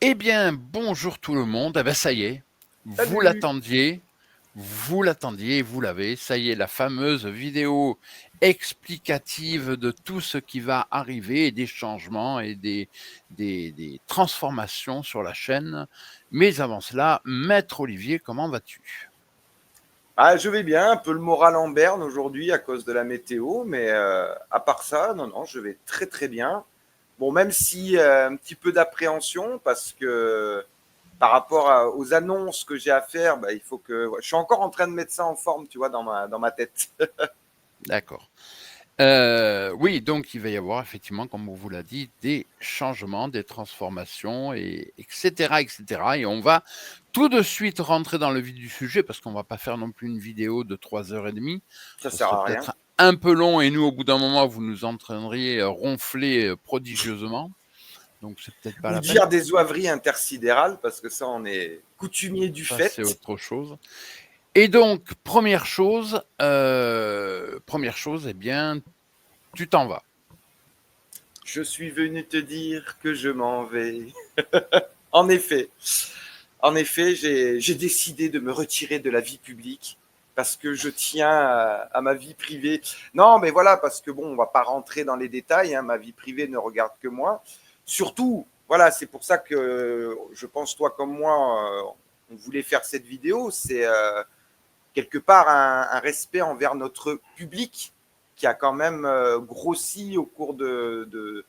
Eh bien, bonjour tout le monde. Eh ben, ça y est, vous Salut! l'attendiez, vous l'attendiez et vous l'avez. Ça y est, la fameuse vidéo explicative de tout ce qui va arriver et des changements et des transformations sur la chaîne. Mais avant cela, Maître Olivier, comment vas-tu? Ah, je vais bien, un peu le moral en berne aujourd'hui à cause de la météo, mais à part ça, non, non, je vais très très bien. Bon, même si un petit peu d'appréhension parce que par rapport aux annonces que j'ai à faire, bah, il faut que ouais, je suis encore en train de mettre ça en forme, tu vois, dans ma tête. D'accord. Oui, donc il va y avoir effectivement, comme on vous l'a dit, des changements, des transformations et etc., etc. Et on va tout de suite rentrer dans le vif du sujet parce qu'on va pas faire non plus une vidéo de 3 h 30. Ça Ce sert serait à rien. peut-être un peu long et nous, au bout d'un moment, vous nous entraîneriez à ronfler prodigieusement. Donc c'est peut-être pas Ou la peine. dire des oiseries intersidérales parce que ça, on est coutumier du Ça, c'est fait. autre chose. Et donc, première chose, eh bien, tu t'en vas. Je suis venu te dire que je m'en vais. En effet. En effet, j'ai décidé de me retirer de la vie publique parce que je tiens à ma vie privée. Non, mais voilà, parce que bon, on va pas rentrer dans les détails, hein, ma vie privée ne regarde que moi. Surtout, voilà, c'est pour ça que je pense, toi comme moi, on voulait faire cette vidéo. C'est quelque part un respect envers notre public qui a quand même grossi au cours de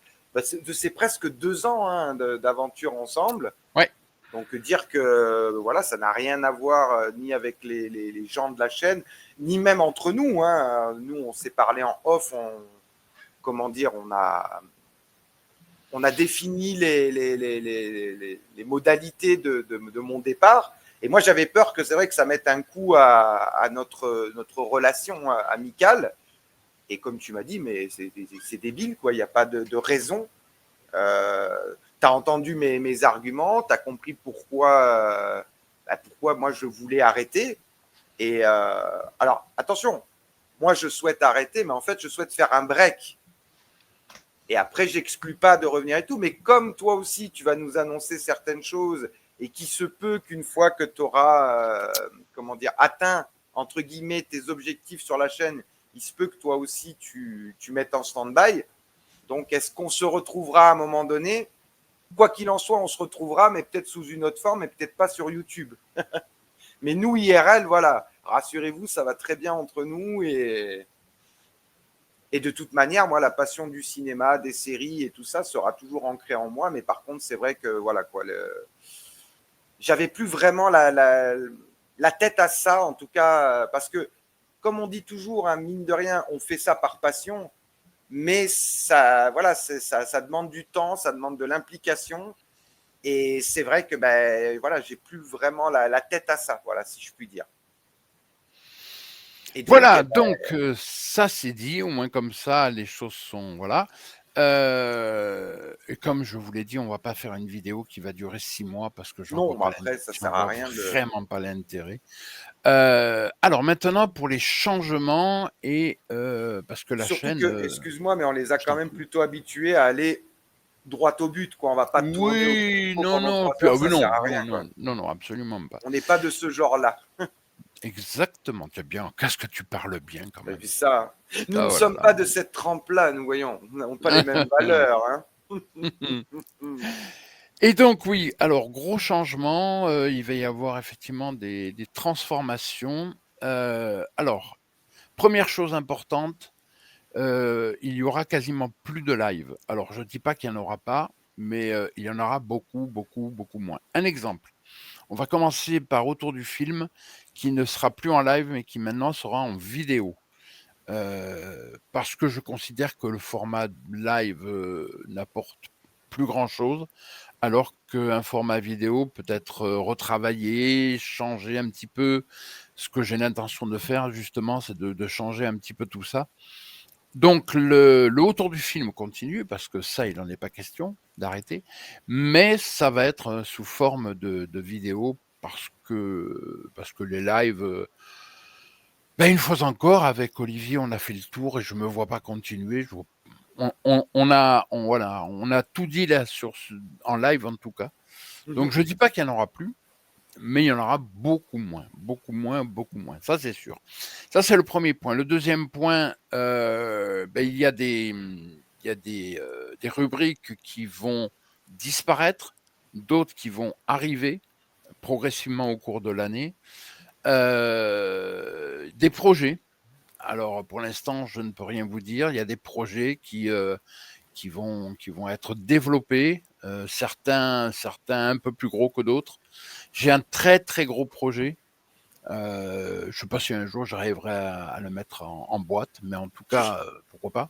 ces presque 2 ans hein, d'aventure ensemble. Ouais. Donc dire que voilà, ça n'a rien à voir ni avec les gens de la chaîne, ni même entre nous. Hein. Nous, on s'est parlé en off, comment dire, on a défini les modalités de mon départ. Et moi, j'avais peur que c'est vrai que ça mette un coup à notre relation amicale. Et comme tu m'as dit, mais c'est débile, quoi. Il n'y a pas de raison. Tu as entendu mes arguments, tu as compris pourquoi moi je voulais arrêter. Et alors, attention, moi je souhaite arrêter, mais en fait, je souhaite faire un break. Et après, j'exclus pas de revenir et tout. Mais comme toi aussi, tu vas nous annoncer certaines choses et qui se peut qu'une fois que tu auras, comment dire, atteint, entre guillemets, tes objectifs sur la chaîne, il se peut que toi aussi, tu mettes en stand-by. Donc, est-ce qu'on se retrouvera à un moment donné? Quoi qu'il en soit, on se retrouvera, mais peut-être sous une autre forme et peut-être pas sur YouTube. Mais nous, IRL, voilà, rassurez-vous, ça va très bien entre nous et de toute manière, moi, la passion du cinéma, des séries et tout ça sera toujours ancrée en moi. Mais par contre, c'est vrai que voilà quoi, j'avais plus vraiment la tête à ça, en tout cas, parce que comme on dit toujours, hein, mine de rien, on fait ça par passion, mais ça, voilà, ça demande du temps, ça demande de l'implication. Et c'est vrai que ben voilà, j'ai plus vraiment la tête à ça, voilà, si je puis dire. Et donc, Voilà, donc ça c'est dit, au moins comme ça les choses sont voilà. Et comme je vous l'ai dit, on va pas faire une vidéo qui va durer 6 mois parce que non, mais après, ça j'en sert à vois rien de. vraiment pas l'intérêt. Alors maintenant pour les changements et parce que la Surtout chaîne, que, excuse-moi, mais on les a je quand t'en même prie. plutôt habitués à aller droit au but, quoi. On va pas tourner autour du Oui, pot non, pendant non, 3 heures, oui, ça non, sert à rien, non, quoi. non, non, non, absolument pas. On n'est pas de ce genre-là. Exactement, tu es bien. Qu'est-ce que tu parles bien quand T'as même. vu ça? Nous ne Ah, oh là sommes pas de cette trempe-là, nous voyons. Nous n'avons pas les mêmes là. valeurs, hein. Et donc oui, alors gros changement, il va y avoir effectivement des transformations. Alors, première chose importante, il y aura quasiment plus de live. Alors je ne dis pas qu'il n'y en aura pas, mais il y en aura beaucoup, beaucoup, beaucoup moins. Un exemple, on va commencer par Autour du film, qui ne sera plus en live, mais qui maintenant sera en vidéo. Parce que je considère que le format live, n'apporte plus grand chose. Alors qu'un format vidéo peut être retravaillé, changé un petit peu. Ce que j'ai l'intention de faire justement, c'est de changer un petit peu tout ça. Donc le autour du film continue, parce que ça, il n'en est pas question d'arrêter, mais ça va être sous forme de vidéo parce que les lives, ben, une fois encore, avec Olivier, on a fait le tour et je me vois pas continuer. On a tout dit là en live en tout cas. Donc je ne dis pas qu'il n'y en aura plus, mais il y en aura beaucoup moins, beaucoup moins, beaucoup moins. Ça, c'est sûr. Ça, c'est le premier point. Le deuxième point, il y a des rubriques qui vont disparaître, d'autres qui vont arriver progressivement au cours de l'année. Des projets. Alors, pour l'instant, je ne peux rien vous dire. Il y a des projets qui vont être développés, certains un peu plus gros que d'autres. J'ai un très très gros projet. Je ne sais pas si un jour j'arriverai à le mettre en boîte, mais en tout cas, pourquoi pas.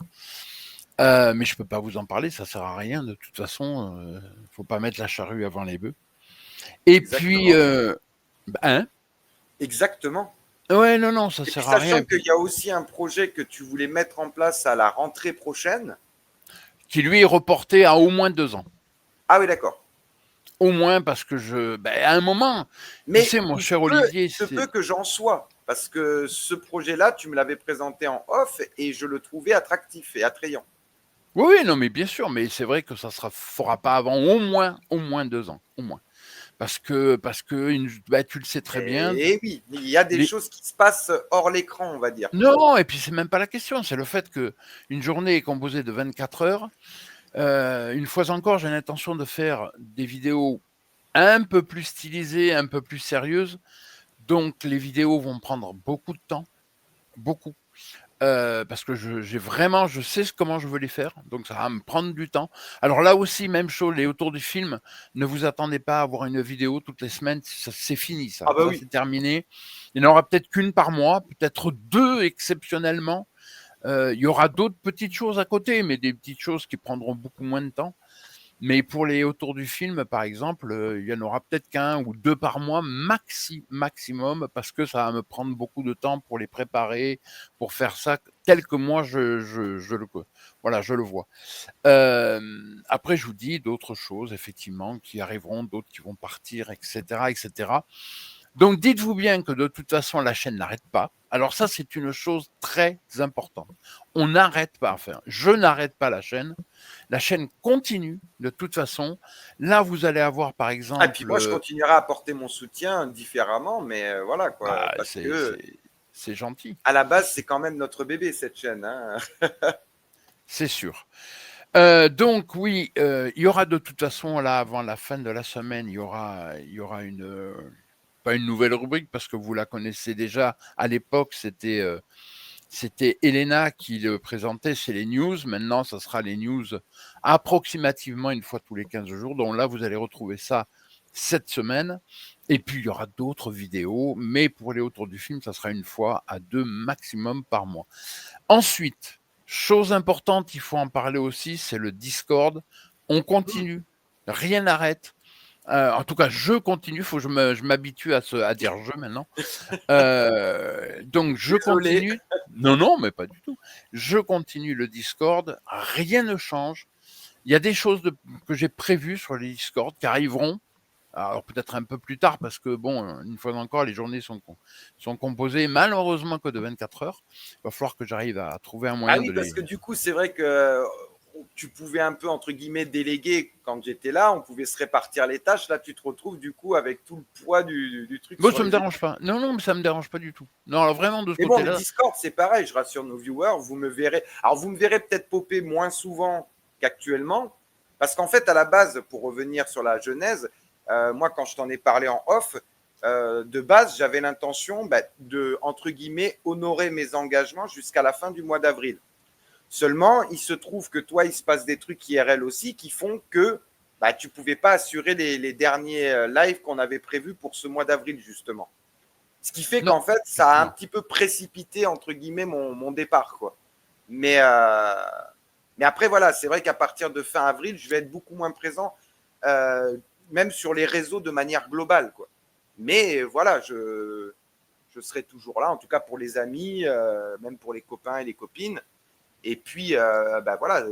Mais je ne peux pas vous en parler, ça ne sert à rien. De toute façon, il ne faut pas mettre la charrue avant les bœufs. Et puis, Exactement. hein? Exactement. Ouais, non, ça Et puis sert à rien. sachant qu'il y a aussi un projet que tu voulais mettre en place à la rentrée prochaine. Qui lui est reporté à au moins 2 ans. Ah oui, d'accord. Au moins parce que à un moment, tu Mais sais, mon il cher peut, Olivier, il se peut que j'en sois. Parce que ce projet-là, tu me l'avais présenté en off et je le trouvais attractif et attrayant. Oui, non, mais bien sûr, mais c'est vrai que ça ne se fera pas avant au moins 2 ans, au moins. Parce que tu le sais très bien, Et oui, il y a des les... choses qui se passent hors l'écran, on va dire. Non, et puis c'est même pas la question, c'est le fait qu'une journée est composée de 24 heures. Une fois encore, j'ai l'intention de faire des vidéos un peu plus stylisées, un peu plus sérieuses. Donc les vidéos vont prendre beaucoup de temps, beaucoup. Parce que je sais comment je veux les faire, donc ça va me prendre du temps. Alors là aussi, même chose, les autour du film, ne vous attendez pas à avoir une vidéo toutes les semaines, c'est fini ça, Ah bah ça oui. c'est terminé. Il n'y en aura peut-être qu'une par mois, peut-être 2 exceptionnellement. Il y aura d'autres petites choses à côté, mais des petites choses qui prendront beaucoup moins de temps. Mais pour les autour du film, par exemple, il y en aura peut-être qu'un ou 2 par mois maximum, parce que ça va me prendre beaucoup de temps pour les préparer, pour faire ça tel que moi je le vois. Après, je vous dis d'autres choses, effectivement, qui arriveront, d'autres qui vont partir, etc., etc. Donc, dites-vous bien que de toute façon, la chaîne n'arrête pas. Alors ça, c'est une chose très importante. On n'arrête pas, enfin, je n'arrête pas la chaîne. La chaîne continue de toute façon. Là, vous allez avoir, par Ah, et puis exemple, moi, je continuerai à apporter mon soutien différemment, mais voilà quoi. bah, Parce que c'est gentil, à la base, c'est quand même notre bébé, cette chaîne, hein. c'est sûr. Donc oui, il y aura de toute façon là avant la fin de la semaine, il y aura pas une nouvelle rubrique parce que vous la connaissez déjà. À l'époque, c'était Elena qui le présentait, c'est les news. Maintenant, ça sera les news approximativement une fois tous les 15 jours. Donc là, vous allez retrouver ça cette semaine. Et puis, il y aura d'autres vidéos, mais pour les autour du film, ça sera une fois à 2 maximum par mois. Ensuite, chose importante, il faut en parler aussi, c'est le Discord. On continue, rien n'arrête. En tout cas, je continue, il faut que je m'habitue à dire je maintenant. Donc, je Désolé. continue. Non, non, mais pas du tout. Je continue le Discord, rien ne change. Il y a des choses que j'ai prévues sur les Discord qui arriveront. Alors peut-être un peu plus tard parce que bon, une fois encore, les journées sont composées malheureusement que de 24 heures. Il va falloir que j'arrive à trouver un Ah moyen oui, de parce les... que du coup, c'est vrai que tu pouvais un peu, entre guillemets, déléguer quand j'étais là. On pouvait se répartir les tâches. Là, tu te retrouves du coup avec tout le poids du truc Bon, sur ça me les épaules. dérange pas. Non, non, mais ça me dérange pas du tout. Non, alors vraiment de ce Mais bon, le côté-là, Discord, c'est pareil. Je rassure nos viewers. Vous me verrez. Alors, vous me verrez peut-être popper moins souvent qu'actuellement. Parce qu'en fait, à la base, pour revenir sur la genèse, moi, quand je t'en ai parlé en off, de base, j'avais l'intention de, entre guillemets, honorer mes engagements jusqu'à la fin du mois d'avril. Seulement, il se trouve que toi, il se passe des trucs IRL aussi qui font que tu ne pouvais pas assurer les derniers lives qu'on avait prévus pour ce mois d'avril, justement. Ce qui fait non, qu'en fait, ça a un effectivement. petit peu précipité, entre guillemets, mon départ, quoi. Mais, mais après, voilà, c'est vrai qu'à partir de fin avril, je vais être beaucoup moins présent, euh, même sur les réseaux de manière globale, quoi. Mais voilà, je serai toujours là, en tout cas pour les amis, même pour les copains et les copines. Et puis, voilà,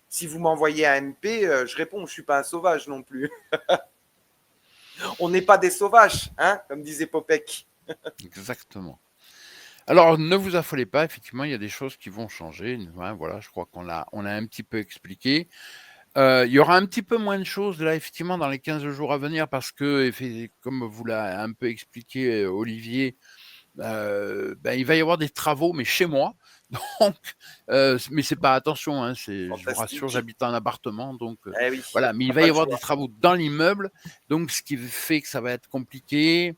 si vous m'envoyez un MP, je réponds, je ne suis pas un sauvage non plus. On n'est pas des sauvages, hein, comme disait Popek. Exactement. Alors, ne vous affolez pas, effectivement, il y a des choses qui vont changer. Voilà, je crois on a un petit peu expliqué. Il y aura un petit peu moins de choses là, effectivement, dans les 15 jours à venir parce que, comme vous l'a un peu expliqué Olivier, il va y avoir des travaux, mais chez moi. Donc, mais c'est pas attention, hein, je vous rassure, Fantastique. j'habite en appartement, donc Eh oui, voilà. Mais on il n'a va pas y le avoir des choix. travaux dans l'immeuble, donc ce qui fait que ça va être compliqué.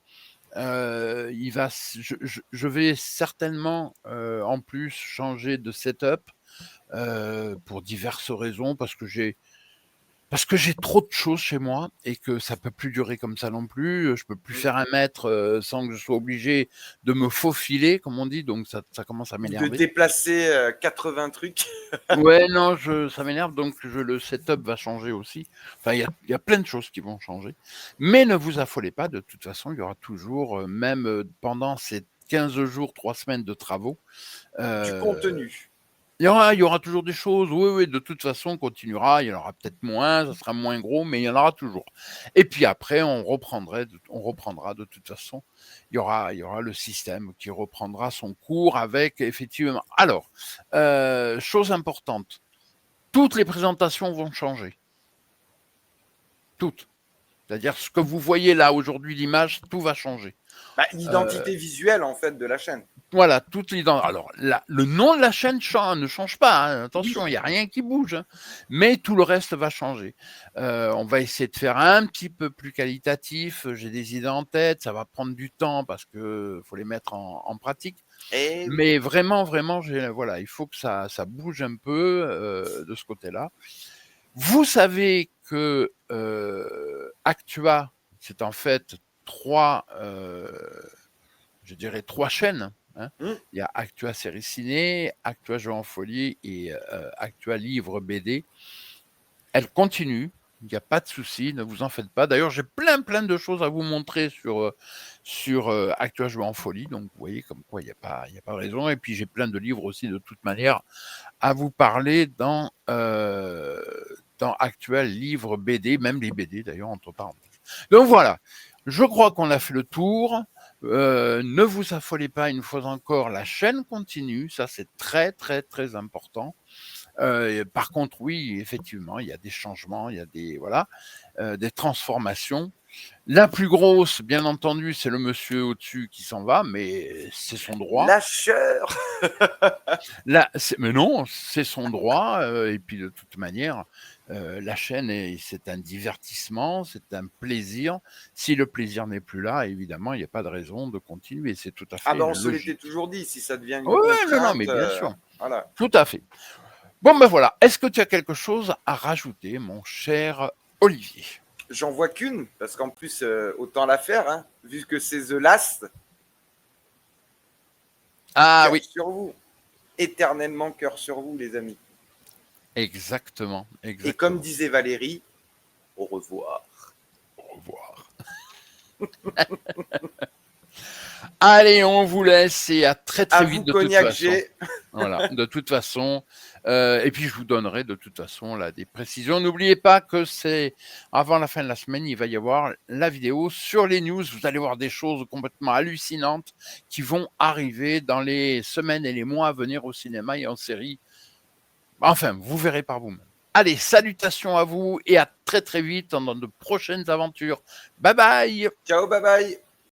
Je vais certainement en plus changer de setup pour diverses raisons, parce que j'ai trop de choses chez moi et que ça peut plus durer comme ça non plus. Je peux plus faire 1 mètre sans que je sois obligé de me faufiler, comme on dit, donc ça commence à Ou de m'énerver. déplacer 80 trucs. Ouais, non, ça m'énerve, donc le setup va changer aussi. Enfin, il y a plein de choses qui vont changer. Mais ne vous affolez pas, de toute façon, il y aura toujours, même pendant ces 15 jours, 3 semaines de travaux, Du euh, contenu. il y aura toujours des choses, oui, oui, de toute façon, on continuera, il y en aura peut-être moins, ça sera moins gros, mais il y en aura toujours. Et puis après, on reprendra de toute façon, il y aura le système qui reprendra son cours avec, effectivement. Alors, chose importante, toutes les présentations vont changer. Toutes. C'est-à-dire, ce que vous voyez là aujourd'hui, l'image, tout va changer. L'identité visuelle, en fait, de la chaîne. Voilà, toutes les dents. Alors, le nom de la chaîne ne change pas, hein. Oui. Attention, il n'y a rien qui bouge, hein. Mais tout le reste va changer. On va essayer de faire un petit peu plus qualitatif. J'ai des idées en tête, ça va prendre du temps parce que faut les mettre en pratique. Eh oui. Mais vraiment, vraiment, voilà, il faut que ça bouge un peu de ce côté-là. Vous savez que Actua, c'est en fait je dirais 3 chaînes, hein. Il y a Actua Série Ciné, Actua Jeux en Folie et Actua Livre BD. Elle continue, il n'y a pas de souci, ne vous en faites pas. D'ailleurs, j'ai plein de choses à vous montrer sur Actua Jeux en Folie, donc vous voyez comme quoi il n'y a pas de raison. Et puis j'ai plein de livres aussi de toute manière à vous parler dans Actua Livre BD, même les BD d'ailleurs, entre parenthèses. Donc voilà, je crois qu'on a fait le tour. Ne vous affolez pas, une fois encore, la chaîne continue, ça c'est très important. Par contre, oui, effectivement, il y a des changements, il y a des transformations. La plus grosse, bien entendu, c'est le monsieur au-dessus qui s'en va, mais c'est son droit. Lâcheur. Mais non, c'est son droit. Et puis de toute manière, la chaîne, c'est un divertissement, c'est un plaisir. Si le plaisir n'est plus là, évidemment, il n'y a pas de raison de continuer. C'est tout à fait On se l'était logique. toujours dit, si ça devient une Oui, non, contrainte, mais bien sûr. voilà. Tout à fait. Bon, ben voilà. Est-ce que tu as quelque chose à rajouter, mon cher Olivier? J'en vois qu'une, parce qu'en plus, autant la faire, hein, vu que c'est The Last. Ah cœur oui. sur vous. Éternellement cœur sur vous, les amis. Exactement. Et comme disait Valérie, au revoir. Au revoir. Allez, on vous laisse et à très vite de toute façon. Voilà, de toute façon. Et puis je vous donnerai de toute façon là des précisions. N'oubliez pas que c'est avant la fin de la semaine, il va y avoir la vidéo sur les news. Vous allez voir des choses complètement hallucinantes qui vont arriver dans les semaines et les mois à venir au cinéma et en série. Enfin, vous verrez par vous-même. Allez, salutations à vous et à très vite dans de prochaines aventures. Bye bye. Ciao, bye bye.